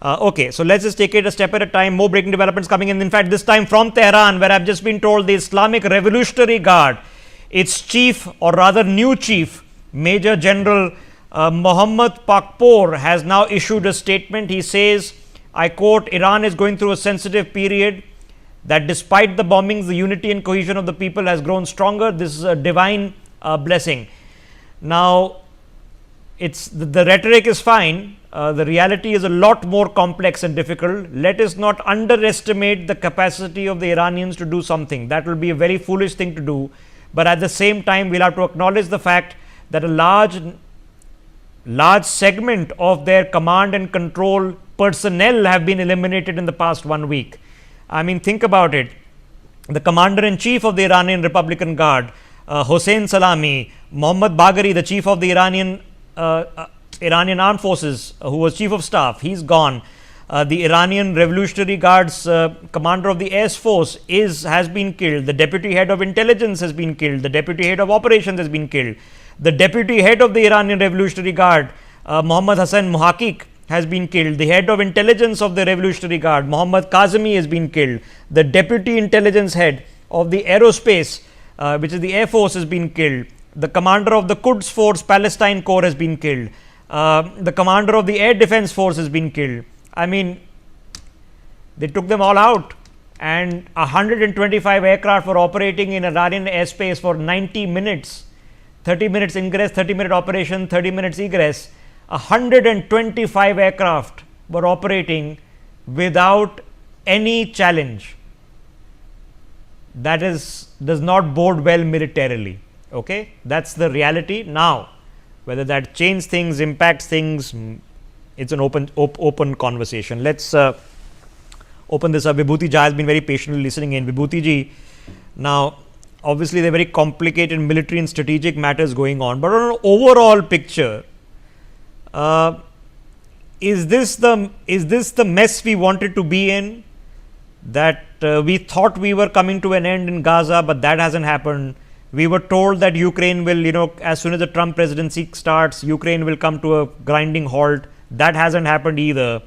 Okay, so let's just take it a step at a time. More breaking developments coming in. In fact, this time from Tehran, where I've just been told the Islamic Revolutionary Guard, its chief, or rather new chief, Major General Mohammad Pakpour, has now issued a statement. He says, I quote, Iran is going through a sensitive period, that despite the bombings, the unity and cohesion of the people has grown stronger. This is a divine blessing. Now, it's the rhetoric is fine. The reality is a lot more complex and difficult. Let us not underestimate the capacity of the Iranians to do something. That will be a very foolish thing to do. But at the same time, we'll have to acknowledge the fact that a large segment of their command and control personnel have been eliminated in the past 1 week. I mean, think about it. The commander-in-chief of the Iranian Republican Guard, Hossein Salami, Mohammad Bagheri, the chief of the Iranian Armed Forces, who was chief of staff, he's gone. The Iranian Revolutionary Guard's commander of the Air Force has been killed. The deputy head of intelligence has been killed. The deputy head of operations has been killed. The deputy head of the Iranian Revolutionary Guard, Mohammad Hassan Muhaqiq, has been killed. The head of intelligence of the Revolutionary Guard, Mohammad Kazemi, has been killed. The deputy intelligence head of the aerospace, which is the Air Force, has been killed. The commander of the Quds Force Palestine Corps has been killed. The commander of the Air Defense Force has been killed. I mean, they took them all out, and 125 aircraft were operating in Iranian airspace for 90 minutes, 30 minutes ingress, 30-minute operation, 30 minutes egress. 125 aircraft were operating without any challenge. That does not bode well militarily. Okay, that's the reality. Now, whether that changes things, impacts things, it's an open conversation. Let's open this up. Vibhuti Jha has been very patiently listening in. Vibhuti ji, now obviously there are very complicated military and strategic matters going on, but on an overall picture, is this the mess we wanted to be in? That we thought we were coming to an end in Gaza, but that hasn't happened. We were told that Ukraine will, as soon as the Trump presidency starts, Ukraine will come to a grinding halt. That hasn't happened either.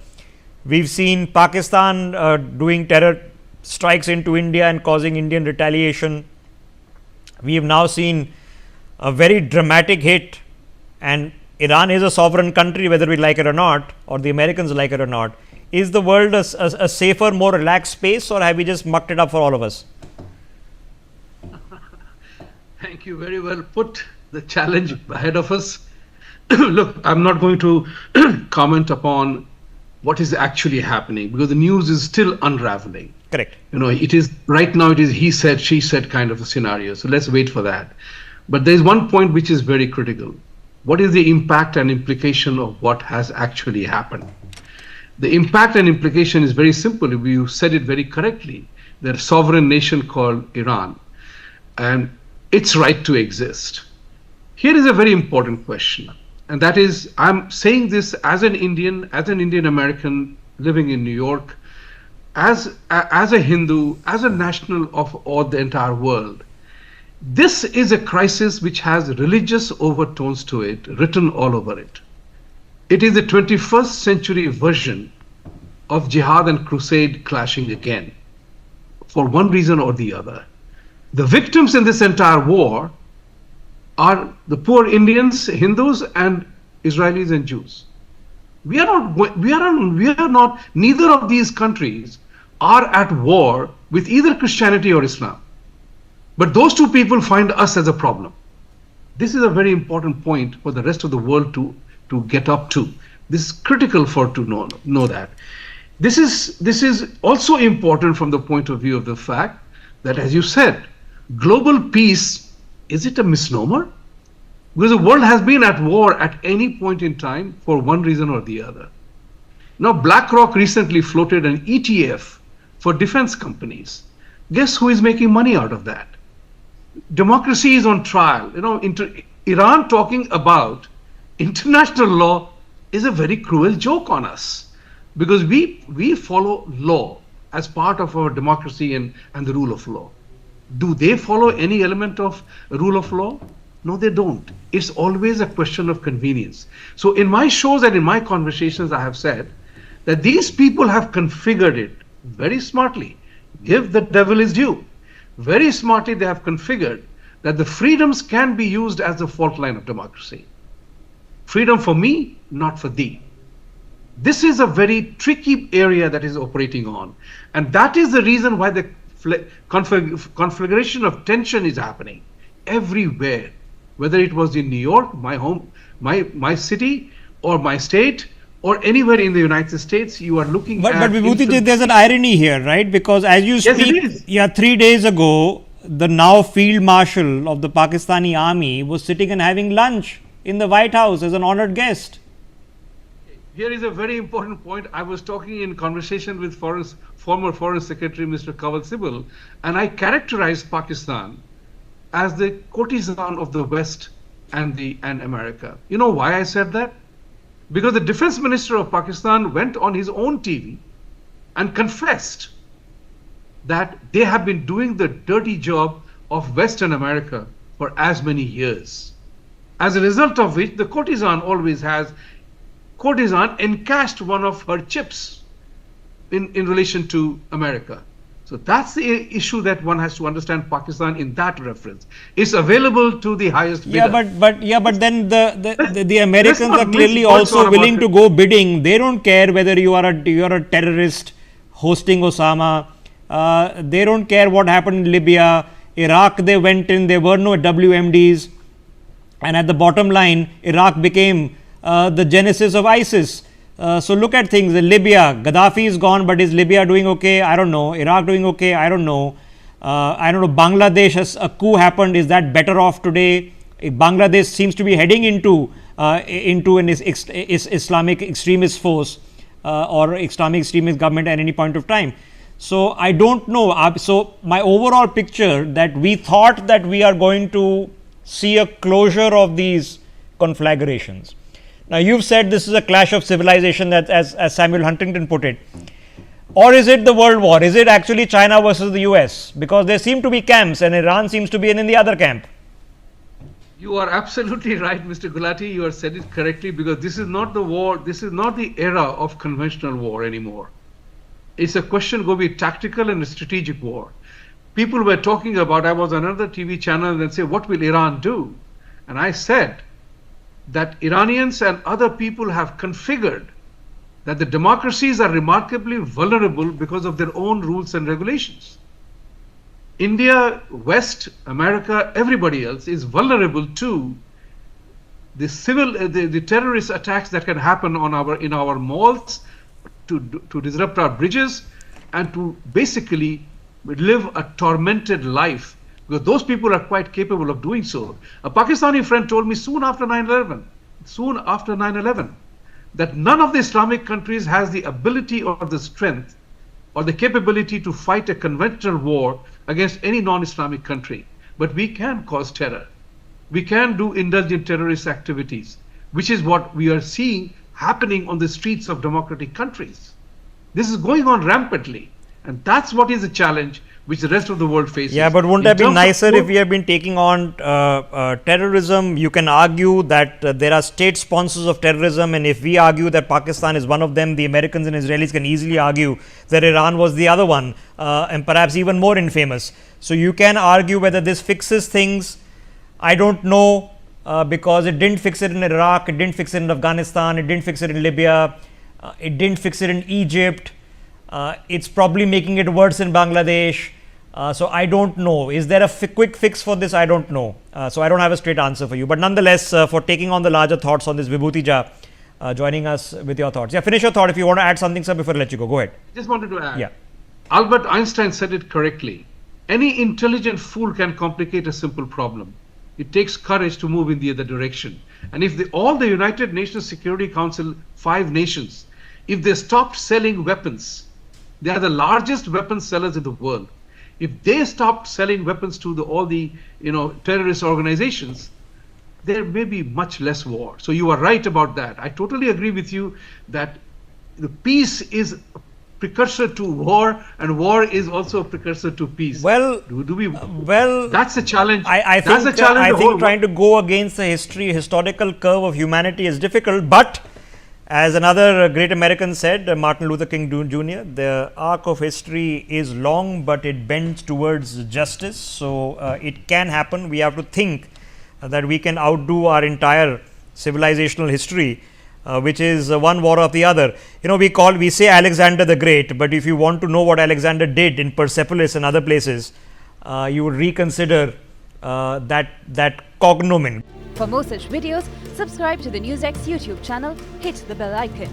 We've seen Pakistan doing terror strikes into India and causing Indian retaliation. We have now seen a very dramatic hit, and Iran is a sovereign country, whether we like it or not, or the Americans like it or not. Is the world a safer, more relaxed space, or have we just mucked it up for all of us? Thank you. Very well put. The challenge ahead of us. Look, I'm not going to comment upon what is actually happening, because the news is still unraveling. Correct. It is right now, it is he said, she said kind of a scenario. So let's wait for that. But there's one point which is very critical. What is the impact and implication of what has actually happened? The impact and implication is very simple. You said it very correctly. There's a sovereign nation called Iran, and its right to exist. Here is a very important question, and that is, I'm saying this as an Indian American living in New York, as a Hindu, as a national of all the entire world. This is a crisis which has religious overtones to it, written all over it. It is the 21st century version of jihad and crusade clashing again, for one reason or the other. The victims in this entire war are the poor Indians, Hindus, and Israelis and Jews. Neither of these countries are at war with either Christianity or Islam. But those two people find us as a problem. This is a very important point for the rest of the world to get up to. This is critical to know that. This is also important from the point of view of the fact that, as you said, global peace, is it a misnomer? Because the world has been at war at any point in time for one reason or the other. Now, BlackRock recently floated an ETF for defense companies. Guess who is making money out of that? Democracy is on trial. Iran talking about international law is a very cruel joke on us, because we follow law as part of our democracy and the rule of law. Do they follow any element of rule of law? No, they don't. It's always a question of convenience. So in my shows and in my conversations, I have said that these people have configured it very smartly. Give the devil his due. Very smartly, they have configured that the freedoms can be used as the fault line of democracy. Freedom for me, not for thee. This is a very tricky area that is operating on. And that is the reason why the conflagration of tension is happening everywhere. Whether it was in New York, my home, my city, or my state, or anywhere in the United States, you are looking But at... Vibhuti, there's an irony here, right? Because as you Yes, it speak, is. yeah, 3 days ago, the now Field Marshal of the Pakistani Army was sitting and having lunch in the White House as an honored guest. Here is a very important point. I was talking in conversation with former Foreign Secretary Mr. Kanwal Sibal, and I characterized Pakistan as the courtesan of the West and America. You know why I said that? Because the Defense Minister of Pakistan went on his own TV and confessed that they have been doing the dirty job of Western America for as many years. As a result of which, the courtesan always has encashed one of her chips in relation to America. So that's the issue that one has to understand Pakistan in that reference. It's available to the highest bidder. But then the Americans not are clearly miss what's also on willing about to go bidding. They don't care whether you are a terrorist hosting Osama. They don't care what happened in Libya, Iraq. They went in. There were no WMDs, and at the bottom line, Iraq became the genesis of ISIS. So look at things. In Libya, Gaddafi is gone, but is Libya doing okay? I don't know. Iraq doing okay? I don't know. Bangladesh, a coup happened. Is that better off today? Bangladesh seems to be heading into an Islamic extremist force or Islamic extremist government at any point of time. So I don't know. So my overall picture that we thought that we are going to see a closure of these conflagrations. Now, you've said this is a clash of civilization, that as Samuel Huntington put it. Or is it the world war? Is it actually China versus the US? Because there seem to be camps and Iran seems to be in the other camp. You are absolutely right, Mr. Gulati. You have said it correctly, because this is not the war, this is not the era of conventional war anymore. It's a question going to be tactical and strategic war. People were talking about, I was on another TV channel and say, what will Iran do? And I said that Iranians and other people have configured that the democracies are remarkably vulnerable because of their own rules and regulations. India, West, America, everybody else is vulnerable to the terrorist attacks that can happen in our malls, to disrupt our bridges, and to basically live a tormented life, because those people are quite capable of doing so. A Pakistani friend told me soon after 9/11, that none of the Islamic countries has the ability or the strength or the capability to fight a conventional war against any non-Islamic country. But we can cause terror. We can indulge in terrorist activities, which is what we are seeing happening on the streets of democratic countries. This is going on rampantly, and that's what is the challenge which the rest of the world faces. Yeah, but wouldn't that be nicer if we have been taking on terrorism? You can argue that there are state sponsors of terrorism, and if we argue that Pakistan is one of them, the Americans and Israelis can easily argue that Iran was the other one, and perhaps even more infamous. So you can argue whether this fixes things. I don't know, because it didn't fix it in Iraq, it didn't fix it in Afghanistan, it didn't fix it in Libya, it didn't fix it in Egypt. It's probably making it worse in Bangladesh. So I don't know. Is there a quick fix for this? I don't know. So I don't have a straight answer for you. But nonetheless, for taking on the larger thoughts on this, Vibhuti Jha, joining us with your thoughts. Yeah, finish your thought if you want to add something, sir, before I let you go. Go ahead. I just wanted to add. Yeah. Albert Einstein said it correctly. Any intelligent fool can complicate a simple problem. It takes courage to move in the other direction. And if all the United Nations Security Council 5 nations, if they stopped selling weapons, they are the largest weapons sellers in the world. If they stopped selling weapons to all the terrorist organizations, there may be much less war. So you are right about that. I totally agree with you that the peace is a precursor to war, and war is also a precursor to peace. Well, that's a challenge. I think trying to go against the historical curve of humanity is difficult, but As another great American said, Martin Luther King Jr., the arc of history is long, but it bends towards justice. So it can happen. We have to think that we can outdo our entire civilizational history, which is one war of the other. You know, we say Alexander the Great, but if you want to know what Alexander did in Persepolis and other places, you would reconsider that cognomen. For more such videos, subscribe to the NewsX YouTube channel, hit the bell icon.